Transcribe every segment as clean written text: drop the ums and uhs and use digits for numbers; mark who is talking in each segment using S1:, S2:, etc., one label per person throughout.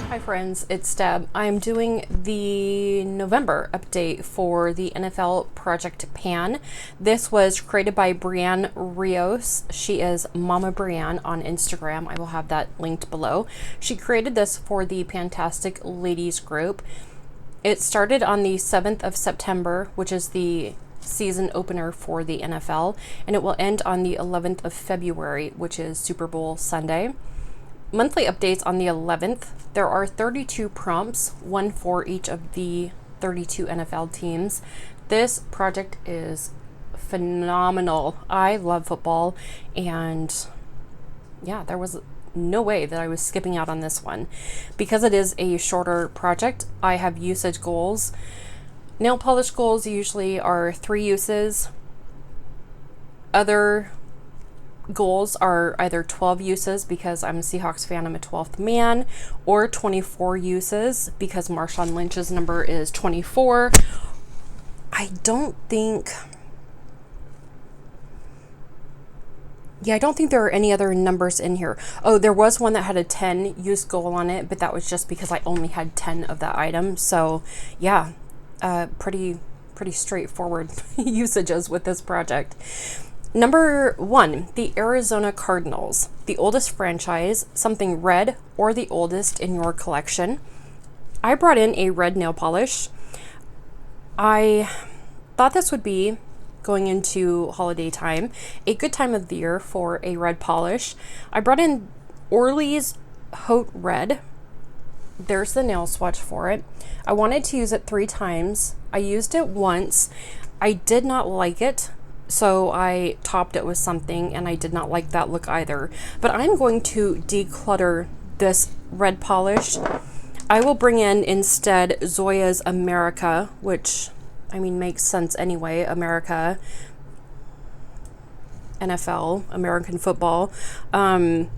S1: Hi friends, it's Deb. I'm doing the November update for the NFL Project Pan. This was created by Brianne Rios. She is Mama Brianne on Instagram. I will have that linked below. She created this for the Fantastic Ladies group. It started on the 7th of September, which is the season opener for the NFL, and it will end on the 11th of February, which is Super Bowl Sunday. Monthly updates on the 11th. There are 32 prompts, one for each of the 32 NFL teams. This project is phenomenal. I love football, and yeah, there was no way that I was skipping out on this one. Because it is a shorter project, I have usage goals. Nail polish goals usually are 3 uses. Other goals are either 12 uses because I'm a Seahawks fan, I'm a 12th man, or 24 uses because Marshawn Lynch's number is 24. I don't think there are any other numbers in here. Oh, there was one that had a 10 use goal on it, but that was just because I only had 10 of that item. So yeah, pretty straightforward usages with this project. Number 1, the Arizona Cardinals, the oldest franchise, something red or the oldest in your collection. I brought in a red nail polish. I thought this would be, going into holiday time, a good time of the year for a red polish. I brought in Orly's Haute Red. There's the nail swatch for it. I wanted to use it 3 times. I used it once. I did not like it, so I topped it with something, and I did not like that look either. But I'm going to declutter this red polish. I will bring in instead Zoya's America, which, I mean, makes sense anyway. America, NFL, American football. And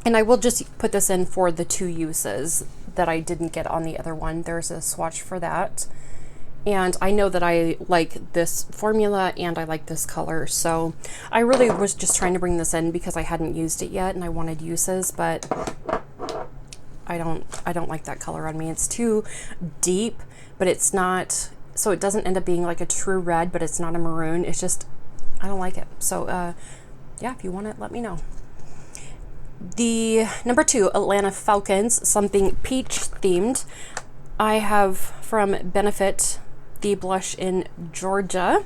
S1: I will just put this in for the 2 uses that I didn't get on the other one. There's a swatch for that. And I know that I like this formula and I like this color. So I really was just trying to bring this in because I hadn't used it yet and I wanted uses, but I don't like that color on me. It's too deep, but it's not, so it doesn't end up being like a true red, but it's not a maroon. It's just, I don't like it. So yeah, if you want it, let me know. The number 2, Atlanta Falcons, something peach themed. I have from Benefit the blush in Georgia,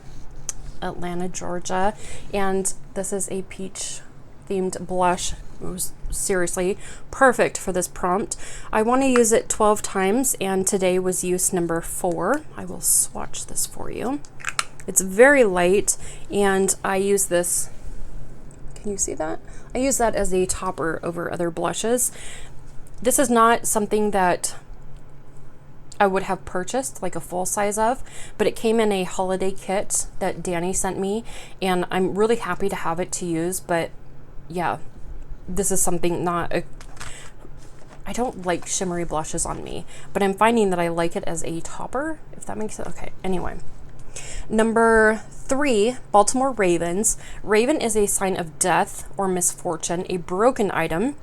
S1: Atlanta, Georgia, and this is a peach themed blush. It was seriously perfect for this prompt. I want to use it 12 times, and today was use number 4. I will swatch this for you. It's very light, and I use this, can you see that? I use that as a topper over other blushes. This is not something that I would have purchased like a full size of, but it came in a holiday kit that Danny sent me, and I'm really happy to have it to use. But yeah, this is something I don't like shimmery blushes on me, but I'm finding that I like it as a topper, if that makes sense. Okay, anyway. Number 3, Baltimore Ravens. Raven is a sign of death or misfortune, a broken item.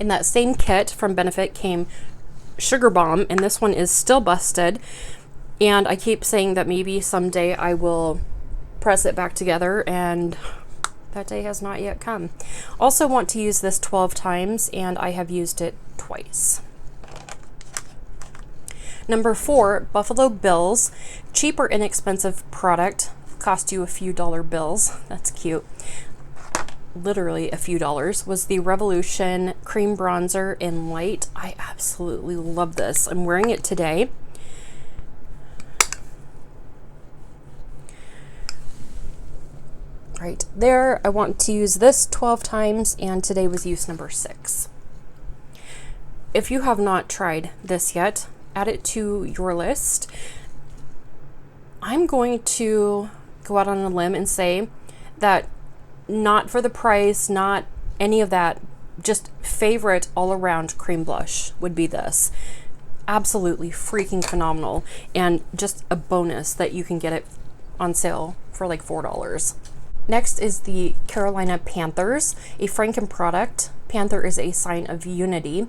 S1: In that same kit from Benefit came Sugar Bomb, and this one is still busted, and I keep saying that maybe someday I will press it back together, and that day has not yet come. Also want to use this 12 times, and I have used it twice. Number 4, Buffalo Bills, cheap or inexpensive product, cost you a few dollar bills. That's cute. Literally a few dollars. Was the Revolution Cream Bronzer in Light. I absolutely love this. I'm wearing it today. Right there. I want to use this 12 times, and today was use number 6. If you have not tried this yet, add it to your list. I'm going to go out on a limb and say that not for the price, not any of that, just favorite all around cream blush would be this. Absolutely freaking phenomenal, and just a bonus that you can get it on sale for like $4. Next is the Carolina Panthers, a Franken product. Panther is a sign of unity.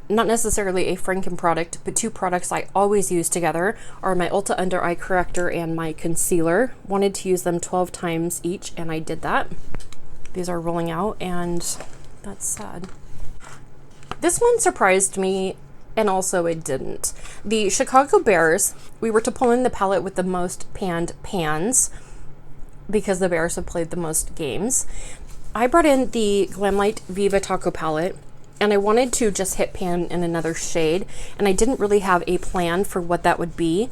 S1: Not necessarily a Franken product, but two products I always use together are my Ulta Under Eye Corrector and my concealer. Wanted to use them 12 times each, and I did that. These are rolling out, and that's sad. This one surprised me, and also it didn't. The Chicago Bears, we were to pull in the palette with the most panned pans because the Bears have played the most games. I brought in the Glamlight Viva Taco palette, and I wanted to just hit pan in another shade, and I didn't really have a plan for what that would be,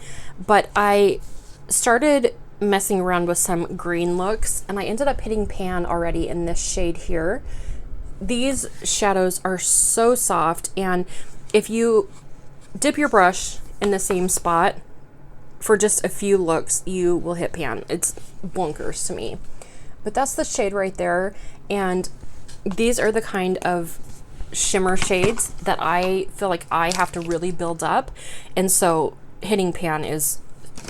S1: but I started messing around with some green looks, and I ended up hitting pan already in this shade here. These shadows are so soft, and if you dip your brush in the same spot for just a few looks, you will hit pan. It's bonkers to me. But that's the shade right there, and these are the kind of shimmer shades that I feel like I have to really build up, and so hitting pan is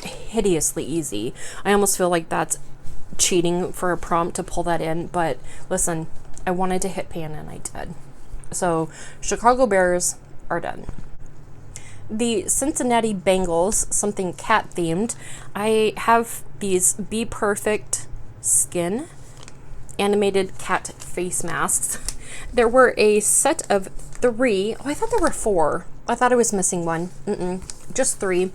S1: hideously easy. I almost feel like that's cheating for a prompt to pull that in, but listen, I wanted to hit pan and I did. So Chicago Bears are done. The Cincinnati Bengals, something cat themed. I have these Be Perfect Skin animated cat face masks. There were a set of 3. Oh, I thought there were 4. I thought I was missing one. Just 3.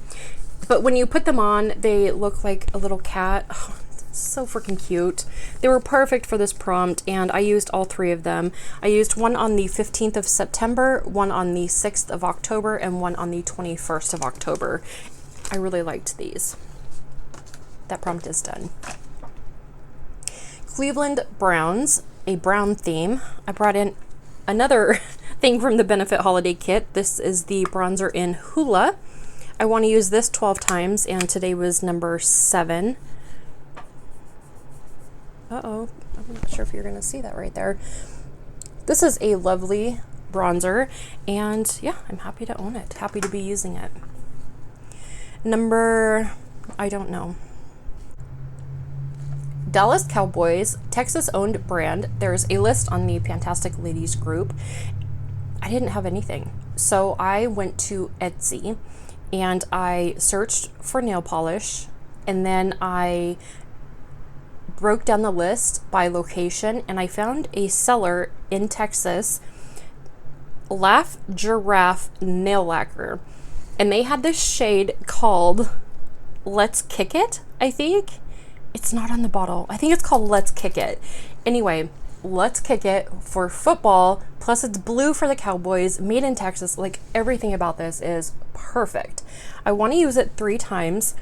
S1: But when you put them on, they look like a little cat. Oh, so freaking cute. They were perfect for this prompt, and I used all 3 of them. I used one on the 15th of September, one on the 6th of October, and one on the 21st of October. I really liked these. That prompt is done. Cleveland Browns, a brown theme. I brought in another thing from the Benefit Holiday Kit. This is the bronzer in Hula. I want to use this 12 times, and today was number 7. Uh-oh, I'm not sure if you're going to see that right there. This is a lovely bronzer, and yeah, I'm happy to own it. Happy to be using it. Number, I don't know. Dallas Cowboys, Texas-owned brand. There's a list on the Fantastic Ladies group. I didn't have anything, so I went to Etsy, and I searched for nail polish, and then I broke down the list by location, and I found a seller in Texas, Laugh Giraffe Nail Lacquer, and they had this shade called Let's Kick It, I think. It's not on the bottle. I think it's called Let's Kick It. Anyway, Let's Kick It for football, plus it's blue for the Cowboys, made in Texas. Like, everything about this is perfect. I want to use it 3 times.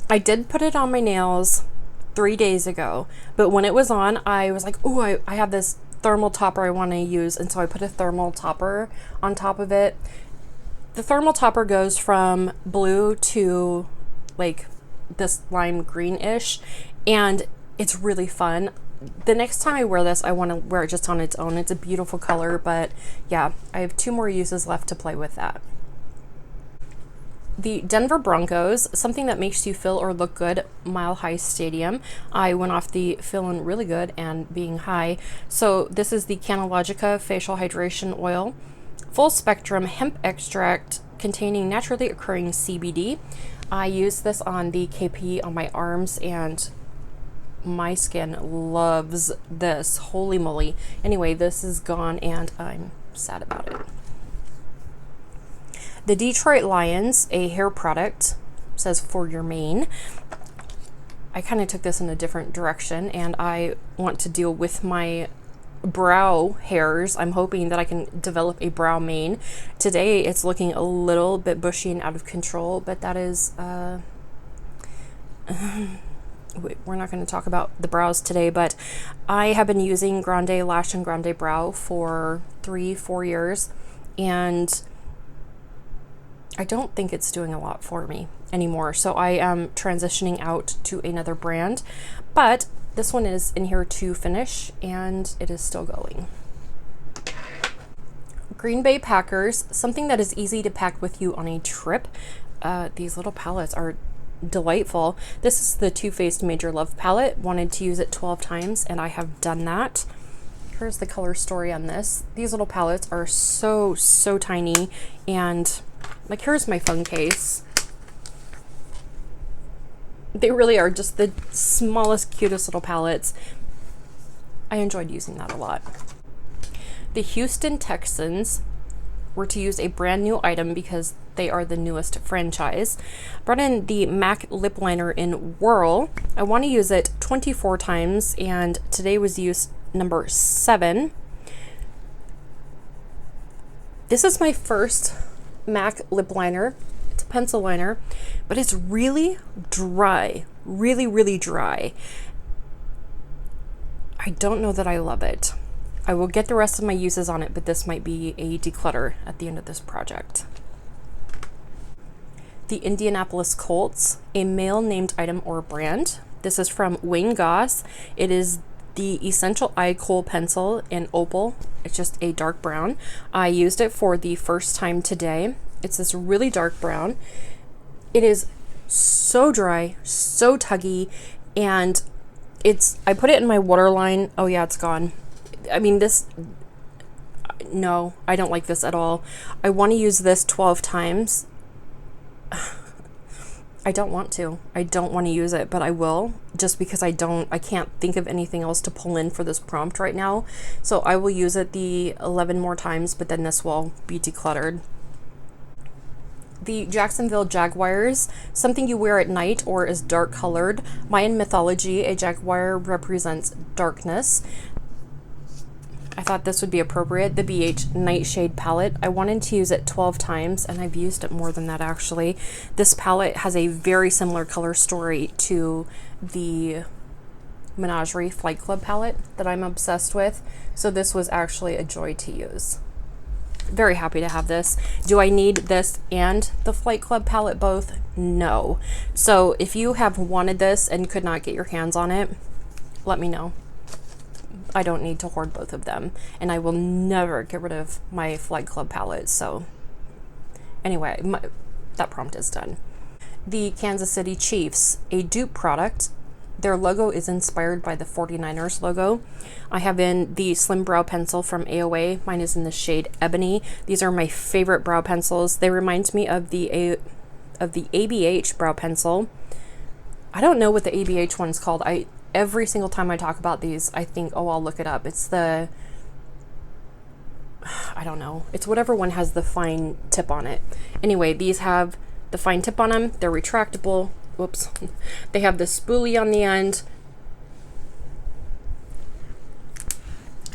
S1: I did put it on my nails 3 days ago, but when it was on, I was like, ooh, I have this thermal topper I want to use, and so I put a thermal topper on top of it. The thermal topper goes from blue to like this lime greenish, and it's really fun. The next time I wear this, I want to wear it just on its own. It's a beautiful color, but yeah, I have 2 more uses left to play with that. The Denver Broncos, something that makes you feel or look good, Mile High Stadium. I went off the feeling really good and being high. So this is the Canalogica Facial Hydration Oil. Full spectrum hemp extract containing naturally occurring CBD. I use this on the KP on my arms, and my skin loves this. Holy moly. Anyway, this is gone, and I'm sad about it. The Detroit Lions, a hair product, says for your mane. I kind of took this in a different direction, and I want to deal with my brow hairs. I'm hoping that I can develop a brow mane. Today it's looking a little bit bushy and out of control, but that is we're not going to talk about the brows today, but I have been using Grande Lash and Grande Brow for 3-4 years, and I don't think it's doing a lot for me anymore. So I am transitioning out to another brand, but this one is in here to finish, and it is still going. Green Bay Packers, something that is easy to pack with you on a trip. These little palettes are delightful. This is the Too Faced Major Love palette. Wanted to use it 12 times, and I have done that. Here's the color story on this. These little palettes are so tiny, and like, here's my phone case. They really are just the smallest, cutest little palettes. I enjoyed using that a lot. The Houston Texans were to use a brand new item because they are the newest franchise. Brought in the MAC lip liner in Whirl. I want to use it 24 times, and today was use number 7. This is my first MAC lip liner. It's a pencil liner, but it's really dry, really dry. I don't know that I love it. I will get the rest of my uses on it, but this might be a declutter at the end of this project. The Indianapolis Colts, a male named item or brand. This is from Wayne Goss. It is the Essential Eye Kohl pencil in opal. It's just a dark brown. I used it for the first time today. It's this really dark brown. It is so dry, so tuggy, and I put it in my waterline. Oh yeah, it's gone. I mean, no, I don't like this at all. I want to use this 12 times. I don't want to. I don't want to use it, but I will, just because I can't think of anything else to pull in for this prompt right now. So I will use it the 11 more times, but then this will be decluttered. The Jacksonville Jaguars, something you wear at night or is dark colored. Mayan mythology, a jaguar represents darkness. I thought this would be appropriate. The BH Nightshade palette. I wanted to use it 12 times, and I've used it more than that actually. This palette has a very similar color story to the Menagerie Flight Club palette that I'm obsessed with. So this was actually a joy to use. Very happy to have this. Do I need this and the Flight Club palette both? No. So if you have wanted this and could not get your hands on it, let me know. I don't need to hoard both of them, and I will never get rid of my Flight Club palette. So anyway, that prompt is done. The Kansas City Chiefs, a dupe product. Their logo is inspired by the 49ers logo. I have in the Slim Brow Pencil from AOA. Mine is in the shade Ebony. These are my favorite brow pencils. They remind me of the ABH brow pencil. I don't know what the ABH one's called. Every single time I talk about these, I think, oh, I'll look it up. It's I don't know. It's whatever one has the fine tip on it. Anyway, these have the fine tip on them. They're retractable. Whoops. They have the spoolie on the end.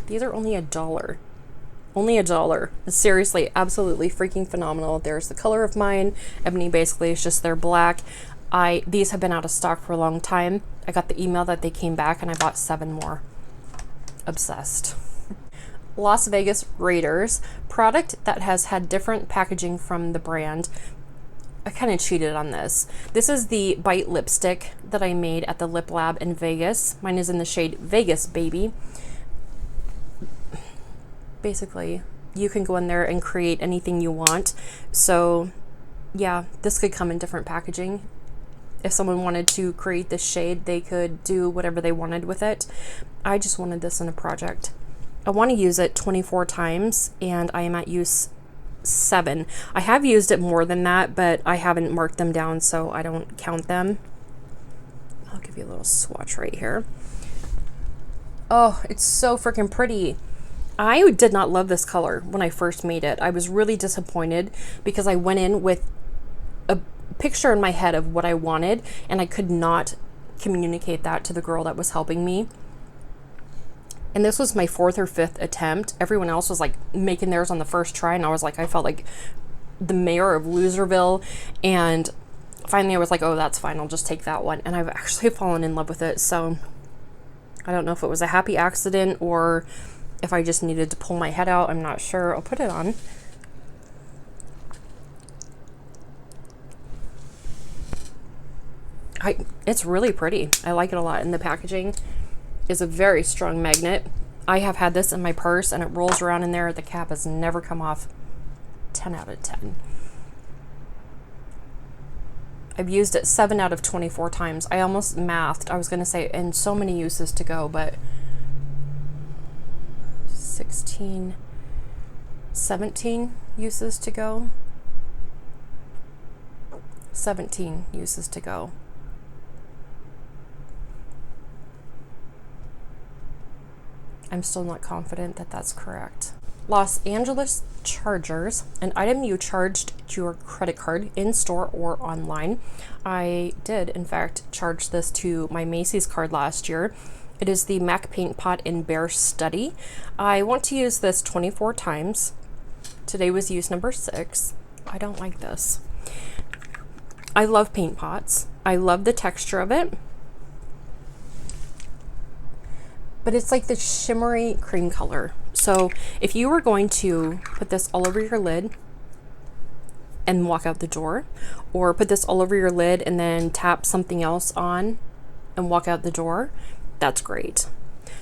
S1: These are only $1. Only $1. Seriously, absolutely freaking phenomenal. There's the color of mine. Ebony basically is just their black. These have been out of stock for a long time. I got the email that they came back, and I bought 7 more. Obsessed. Las Vegas Raiders, product that has had different packaging from the brand. I kind of cheated on this. This is the Bite lipstick that I made at the Lip Lab in Vegas. Mine is in the shade Vegas Baby. Basically, you can go in there and create anything you want. So yeah, this could come in different packaging. If someone wanted to create this shade, they could do whatever they wanted with it. I just wanted this in a project. I want to use it 24 times, and I am at use 7. I have used it more than that, but I haven't marked them down, so I don't count them. I'll give you a little swatch right here. Oh, it's so freaking pretty. I did not love this color when I first made it. I was really disappointed because I went in with a picture in my head of what I wanted, and I could not communicate that to the girl that was helping me. And this was my 4th or 5th attempt. Everyone else was like making theirs on the first try, and I was like, I felt like the mayor of Loserville. And finally I was like, oh, that's fine, I'll just take that one. And I've actually fallen in love with it. So I don't know if it was a happy accident or if I just needed to pull my head out. I'm not sure. I'll put it on. It's really pretty. I like it a lot. And the packaging is a very strong magnet. I have had this in my purse, and it rolls around in there. The cap has never come off. 10 out of 10. I've used it 7 out of 24 times. I almost mathed. I was going to say, and so many uses to go, but 16, 17 uses to go. 17 uses to go. I'm still not confident that that's correct. Los Angeles Chargers, an item you charged to your credit card in store or online. I did, in fact, charge this to my Macy's card last year. It is the MAC Paint Pot in Bear Study. I want to use this 24 times. Today was use number 6. I don't like this. I love paint pots. I love the texture of it. But it's like the shimmery cream color. So if you were going to put this all over your lid and walk out the door, or put this all over your lid and then tap something else on and walk out the door, that's great.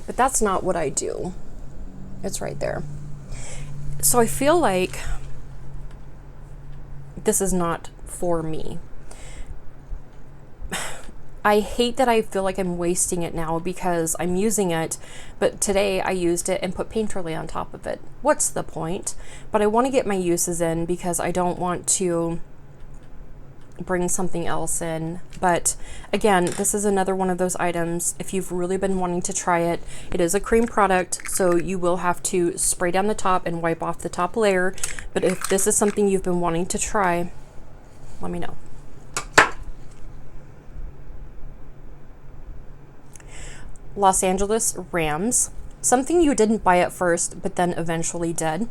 S1: But that's not what I do. It's right there. So I feel like this is not for me. I hate that I feel like I'm wasting it now because I'm using it, but today I used it and put Painterly on top of it. What's the point? But I want to get my uses in because I don't want to bring something else in. But again, this is another one of those items. If you've really been wanting to try it, it is a cream product, so you will have to spray down the top and wipe off the top layer. But if this is something you've been wanting to try, let me know. Los Angeles Rams, something you didn't buy at first, but then eventually did.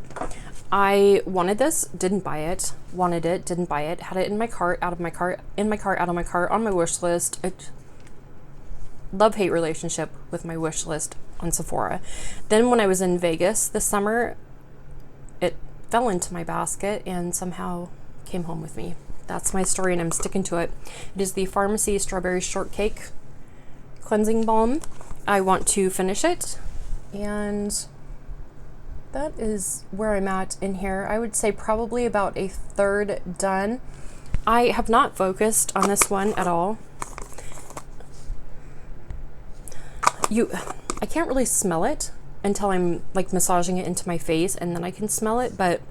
S1: I wanted this, didn't buy it, wanted it, didn't buy it, had it in my cart, out of my cart, in my cart, out of my cart, on my wish list. Love-hate relationship with my wish list on Sephora. Then when I was in Vegas this summer, it fell into my basket and somehow came home with me. That's my story and I'm sticking to it. It is the Pharmacy Strawberry Shortcake Cleansing Balm. I want to finish it, and that is where I'm at in here. I would say probably about a third done. I have not focused on this one at all. I can't really smell it until I'm like massaging it into my face, and then I can smell it, but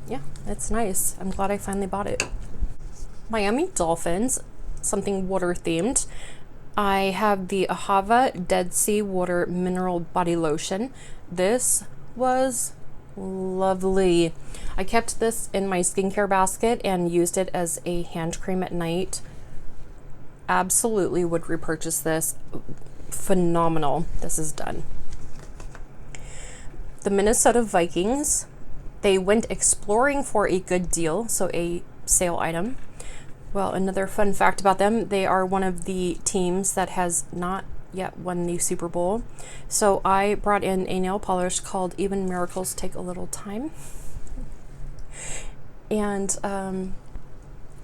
S1: yeah, it's nice. I'm glad I finally bought it. Miami Dolphins, something water themed. I have the Ahava Dead Sea Water Mineral Body Lotion. This was lovely. I kept this in my skincare basket and used it as a hand cream at night. Absolutely would repurchase this. Phenomenal. This is done. The Minnesota Vikings, they went exploring for a good deal, so a sale item. Well, another fun fact about them, they are one of the teams that has not yet won the Super Bowl. So I brought in a nail polish called Even Miracles Take a Little Time. And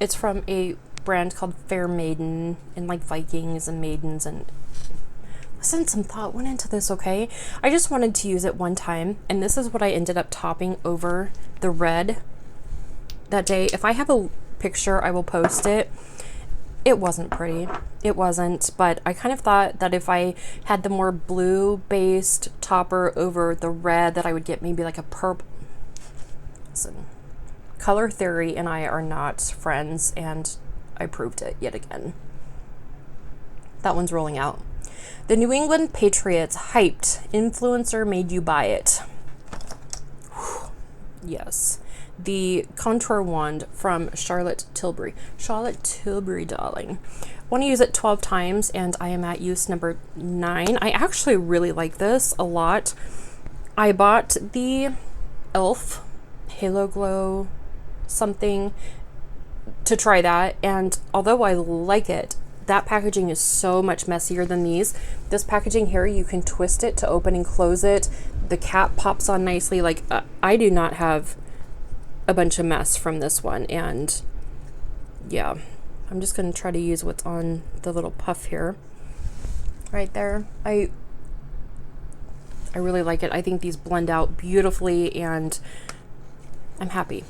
S1: it's from a brand called Fair Maiden, and like Vikings and maidens, and listen, some thought went into this, okay? I just wanted to use it one time, and this is what I ended up topping over the red that day. If I have a picture, I will post it. It wasn't pretty. It wasn't, but I kind of thought that if I had the more blue-based topper over the red, that I would get maybe like a purple. Listen, color theory and I are not friends, and I proved it yet again. That one's rolling out. The New England Patriots hyped. Influencer made you buy it. Whew. Yes. The contour wand from Charlotte Tilbury. Charlotte Tilbury, darling. Want to use it 12 times, and I am at use number 9. I actually really like this a lot. I bought the e.l.f. Halo Glow something to try that, and although I like it, that packaging is so much messier than these. This packaging here, you can twist it to open and close it. The cap pops on nicely. Like, I do not have a bunch of mess from this one, and yeah, I'm just going to try to use what's on the little puff here right there. I really like it. I think these blend out beautifully, and I'm happy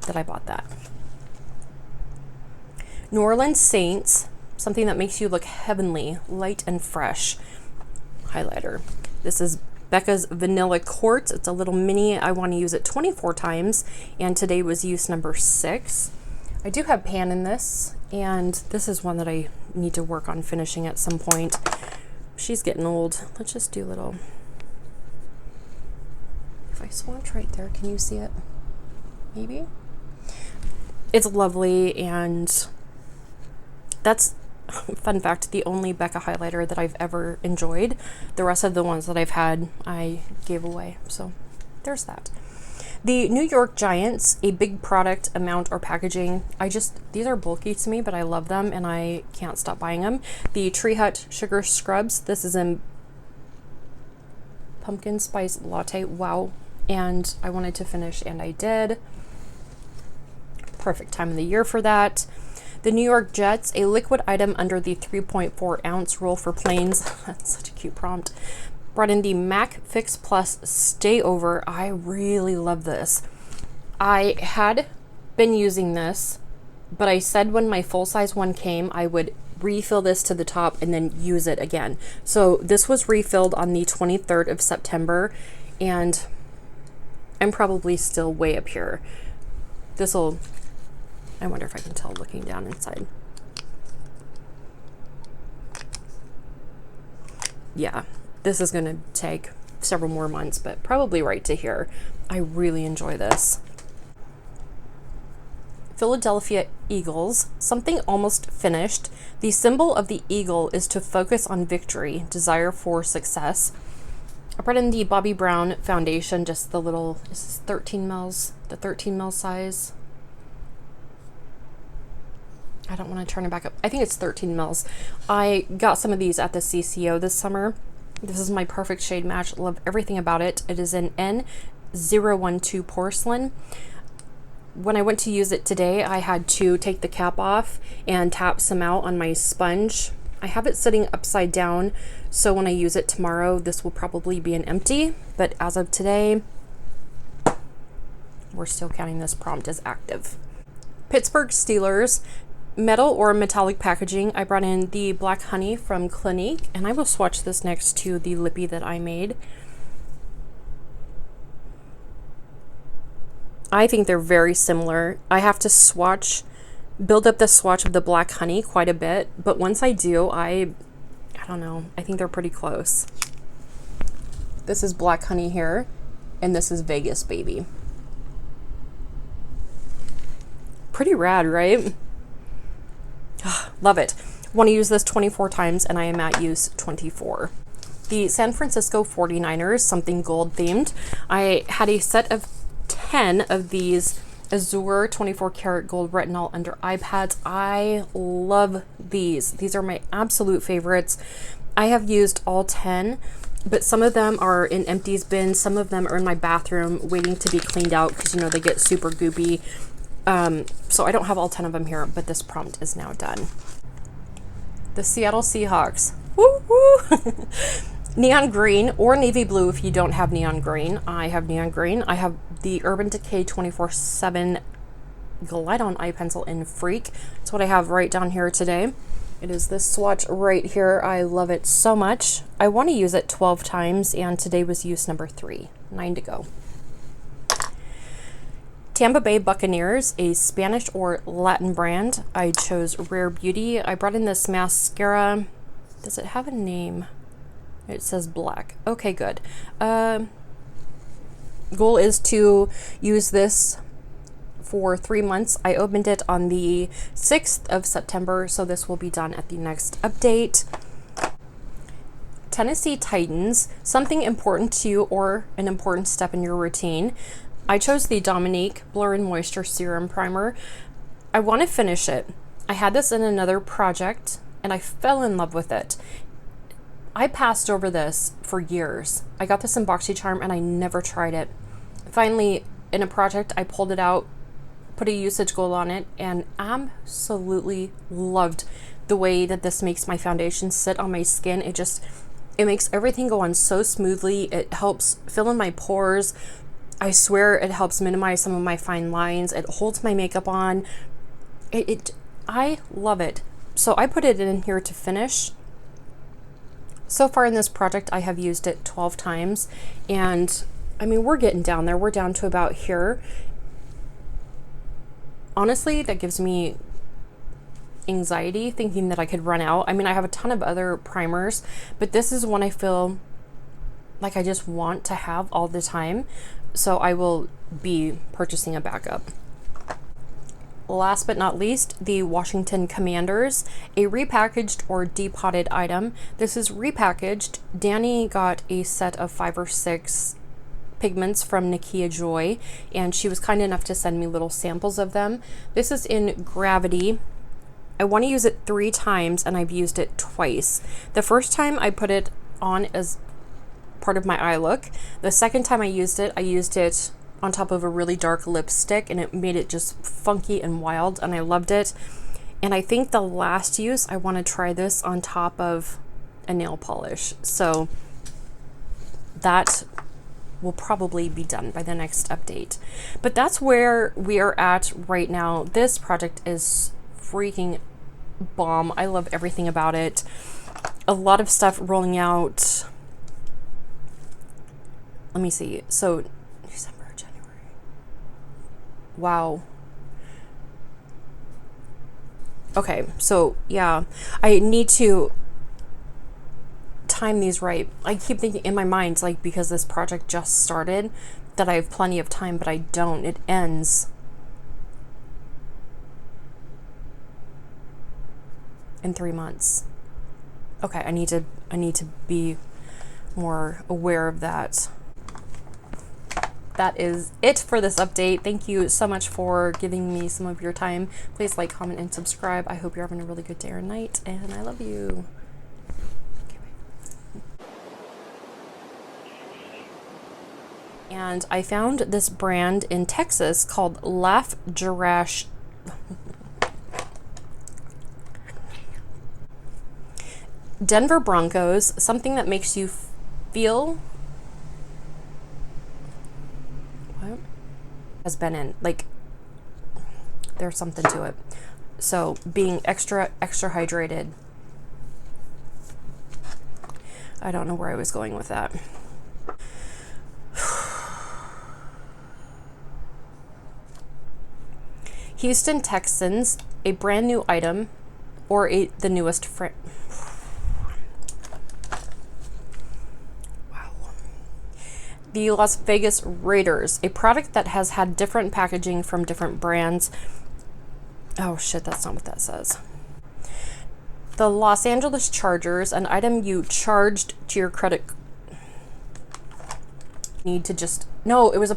S1: that I bought that. New Orleans Saints, something that makes you look heavenly, light and fresh highlighter. This is Becca's Vanilla Quartz. It's a little mini. I want to use it 24 times, and today was use number 6. I do have pan in this, and this is one that I need to work on finishing at some point. She's getting old. Let's just do a little... If I swatch right there, can you see it? Maybe? It's lovely, and that's, fun fact, the only Becca highlighter that I've ever enjoyed. The rest of the ones that I've had, I gave away. So there's that. The New York Giants, a big product amount or packaging. These are bulky to me, but I love them and I can't stop buying them. The Tree Hut Sugar Scrubs. This is in Pumpkin Spice Latte. Wow. And I wanted to finish and I did. Perfect time of the year for that. The New York Jets, a liquid item under the 3.4 ounce rule for planes. That's such a cute prompt. Brought in the MAC Fix Plus Stay Over. I really love this. I had been using this, but I said when my full size one came, I would refill this to the top and then use it again. So this was refilled on the 23rd of September, and I'm probably still way up here. I wonder if I can tell looking down inside. Yeah, this is going to take several more months, but probably right to here. I really enjoy this. Philadelphia Eagles, something almost finished. The symbol of the eagle is to focus on victory, desire for success. I brought in the Bobbi Brown foundation, just the little, this is 13 mils, the 13 mil size. I don't want to turn it back up. I think it's 13 mils. I got some of these at the CCO this summer. This is my perfect shade match. Love everything about it. It is an N012 porcelain. When I went to use it today, I had to take the cap off and tap some out on my sponge. I have it sitting upside down, so when I use it tomorrow, this will probably be an empty. But as of today, we're still counting this prompt as active. Pittsburgh Steelers, metal or metallic packaging. I brought in the Black Honey from Clinique, and I will swatch this next to the lippy that I made. I think they're very similar. I have to build up the swatch of the Black Honey quite a bit, but once I do, I don't know, I think they're pretty close. This is Black Honey here, and this is Vegas Baby. Pretty rad, right? Love it. Want to use this 24 times, and I am at use 24. The San Francisco 49ers, something gold themed. I had a set of 10 of these Azure 24 karat gold retinol under eye pads. I love these. These are my absolute favorites. I have used all 10, but some of them are in empties bins. Some of them are in my bathroom waiting to be cleaned out because, you know, they get super goopy. So I don't have all 10 of them here, but this prompt is now done. The Seattle Seahawks. Woo woo! Neon green or navy blue if you don't have neon green. I have neon green. I have the Urban Decay 24/7 Glide On Eye Pencil in Freak. That's what I have right down here today. It is this swatch right here. I love it so much. I want to use it 12 times, and today was use number 3. 9 to go. Tampa Bay Buccaneers, a Spanish or Latin brand. I chose Rare Beauty. I brought in this mascara. Does it have a name? It says black. Okay, good. Goal is to use this for 3 months. I opened it on the 6th of September, so this will be done at the next update. Tennessee Titans, something important to you or an important step in your routine. I chose the Dominique Blur and Moisture Serum Primer. I want to finish it. I had this in another project, and I fell in love with it. I passed over this for years. I got this in BoxyCharm and I never tried it. Finally, in a project, I pulled it out, put a usage goal on it, and absolutely loved the way that this makes my foundation sit on my skin. It makes everything go on so smoothly. It helps fill in my pores. I swear it helps minimize some of my fine lines. It holds my makeup on. I love it. So I put it in here to finish. So far in this project, I have used it 12 times, and I mean, we're getting down there. We're down to about here. Honestly, that gives me anxiety thinking that I could run out. I mean, I have a ton of other primers, but this is one I feel like I just want to have all the time. So I will be purchasing a backup. Last but not least, the Washington Commanders, a repackaged or depotted item. This is repackaged. Danny got a set of 5 or 6 pigments from Nakia Joy, and she was kind enough to send me little samples of them. This is in Gravity. I want to use it 3 times, and I've used it twice. The first time I put it on as part of my eye look. The second time I used it on top of a really dark lipstick, and it made it just funky and wild, and I loved it. And I think the last use, I want to try this on top of a nail polish. So that will probably be done by the next update. But that's where we are at right now. This project is freaking bomb. I love everything about it. A lot of stuff rolling out. Let me see. So wow. Okay, so yeah, I need to time these right. I keep thinking in my mind, like, because this project just started, that I have plenty of time, but I don't. It ends in 3 months. Okay, I need to be more aware of that. That is it for this update. Thank you so much for giving me some of your time. Please like, comment, and subscribe. I hope you're having a really good day or night, and I love you. Okay, bye. And I found this brand in Texas called Laugh Jarash. Denver Broncos, something that makes you feel has been in, like, there's something to it. So being extra hydrated. I don't know where I was going with that. Houston Texans, a brand new item, or the newest the Las Vegas Raiders, a product that has had different packaging from different brands. Oh shit, that's not what that says. The Los Angeles Chargers, an item you charged to your credit. Need to just, no, it was a